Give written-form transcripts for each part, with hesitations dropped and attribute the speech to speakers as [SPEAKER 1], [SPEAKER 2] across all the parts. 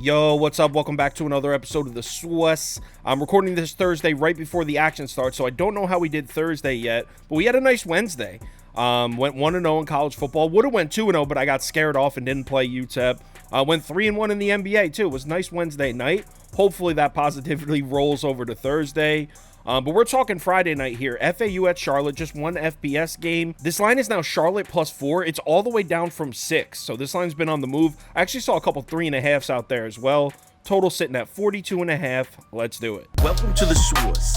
[SPEAKER 1] Yo, what's up? Welcome back to another episode of the Swiss. I'm recording this Thursday right before the action starts, so I don't know how we did Thursday yet, but we had a nice Wednesday. Went 1-0 in college football. Would have went 2-0, but I got scared off and didn't play UTEP. Went 3-1 in the NBA too. It was a nice Wednesday night. Hopefully that positivity rolls over to Thursday. But we're talking Friday night here. FAU at Charlotte, just one FBS game. This line is now Charlotte +4. It's all the way down from 6. So this line's been on the move. I actually saw a couple 3.5s out there as well. Total sitting at 42.5. Let's do it.
[SPEAKER 2] Welcome to the Swiss.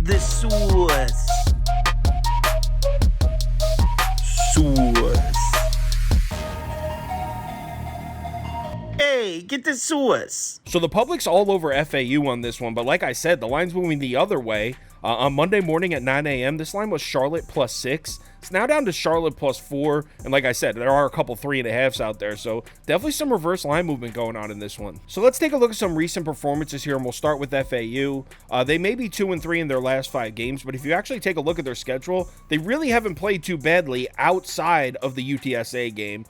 [SPEAKER 2] The Swiss. Swiss. Hey, get the Swiss.
[SPEAKER 1] So the public's all over FAU on this one, but like I said, the line's moving the other way. On Monday morning at 9 a.m., this line was Charlotte +6. It's now down to Charlotte +4. And like I said, there are a couple 3.5s out there. So definitely some reverse line movement going on in this one. So let's take a look at some recent performances here, and we'll start with FAU. They may be 2-3 in their last 5 games, but if you actually take a look at their schedule, they really haven't played too badly outside of the UTSA game.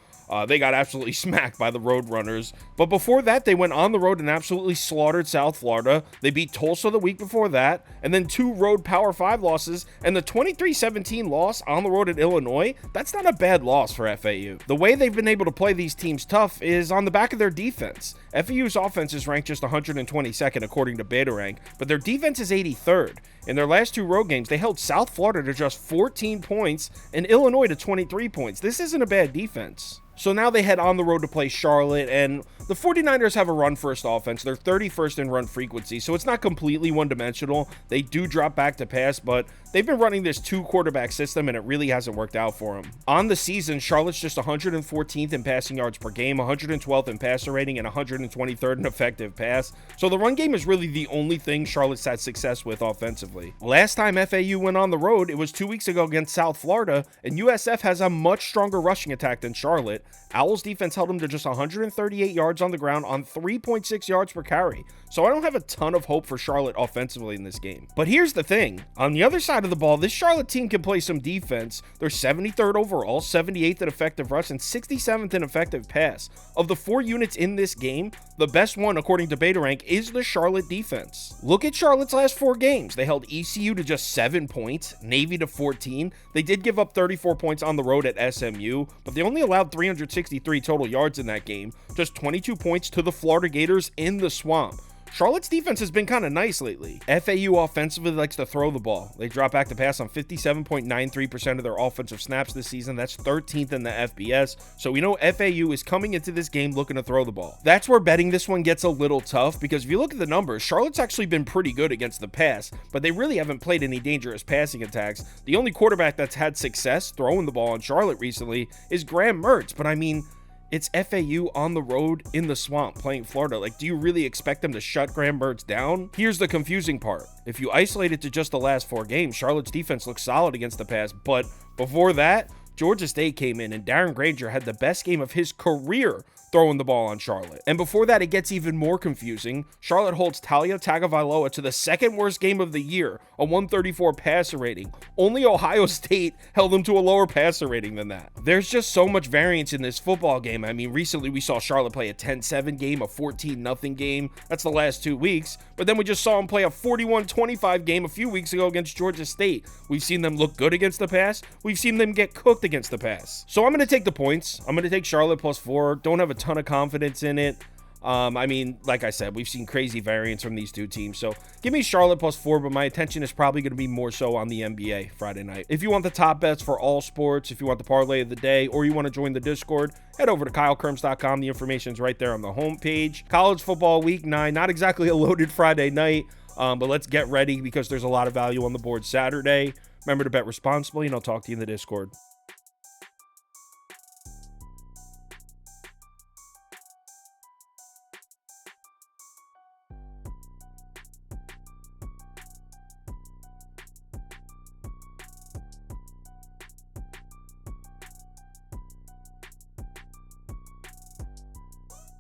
[SPEAKER 1] They got absolutely smacked by the Roadrunners. But before that, they went on the road and absolutely slaughtered South Florida. They beat Tulsa the week before that, and then 2 road Power 5 losses, and the 23-17 loss on the road at Illinois. That's not a bad loss for FAU. The way they've been able to play these teams tough is on the back of their defense. FAU's offense is ranked just 122nd according to BetaRank, but their defense is 83rd. In their last 2 road games, they held South Florida to just 14 points and Illinois to 23 points. This isn't a bad defense. So now they head on the road to play Charlotte, and the 49ers have a run-first offense. They're 31st in run frequency, so it's not completely one-dimensional. They do drop back to pass, but they've been running this 2-quarterback system, and it really hasn't worked out for them. On the season, Charlotte's just 114th in passing yards per game, 112th in passer rating, and 123rd in effective pass. So the run game is really the only thing Charlotte's had success with offensively. Last time FAU went on the road, it was 2 weeks ago against South Florida, and USF has a much stronger rushing attack than Charlotte. Owls defense held them to just 138 yards on the ground on 3.6 yards per carry. So I don't have a ton of hope for Charlotte offensively in this game. But here's the thing. On the other side of the ball, this Charlotte team can play some defense. They're 73rd overall, 78th in effective rush, and 67th in effective pass. Of the 4 units in this game, the best one, according to BetaRank, is the Charlotte defense. Look at Charlotte's last 4 games. They held ECU to just 7 points, Navy to 14. They did give up 34 points on the road at SMU, but they only allowed 363 total yards in that game, just 22 points to the Florida Gators in the swamp. Charlotte's defense has been kind of nice lately. FAU offensively likes to throw the ball. They drop back to pass on 57.93% of their offensive snaps this season. That's 13th in the FBS. So we know FAU is coming into this game looking to throw the ball. That's where betting this one gets a little tough, because if you look at the numbers, Charlotte's actually been pretty good against the pass, but they really haven't played any dangerous passing attacks. The only quarterback that's had success throwing the ball on Charlotte recently is Graham Mertz, but I mean, it's FAU on the road in the swamp playing Florida. Like, do you really expect them to shut Graham Mertz down? Here's the confusing part. If you isolate it to just the last 4 games, Charlotte's defense looks solid against the pass, but before that, Georgia State came in and Darren Granger had the best game of his career throwing the ball on Charlotte. And before that, it gets even more confusing. Charlotte holds Talia Tagovailoa to the 2nd worst game of the year, a 134 passer rating. Only Ohio State held them to a lower passer rating than that. There's just so much variance in this football game. I mean, recently we saw Charlotte play a 10-7 game, a 14-0 game. That's the last 2 weeks. But then we just saw them play a 41-25 game a few weeks ago against Georgia State. We've seen them look good against the pass. We've seen them get cooked against the pass. So I'm going to take the points. I'm going to take Charlotte +4. Don't have a ton of confidence in it. I mean, like I said, we've seen crazy variance from these 2 teams. So give me Charlotte +4, but my attention is probably going to be more so on the NBA Friday night. If you want the top bets for all sports, if you want the parlay of the day, or you want to join the Discord, head over to KyleKirms.com. The information's right there on the homepage. College football week 9, not exactly a loaded Friday night, but let's get ready because there's a lot of value on the board Saturday. Remember to bet responsibly, and I'll talk to you in the Discord.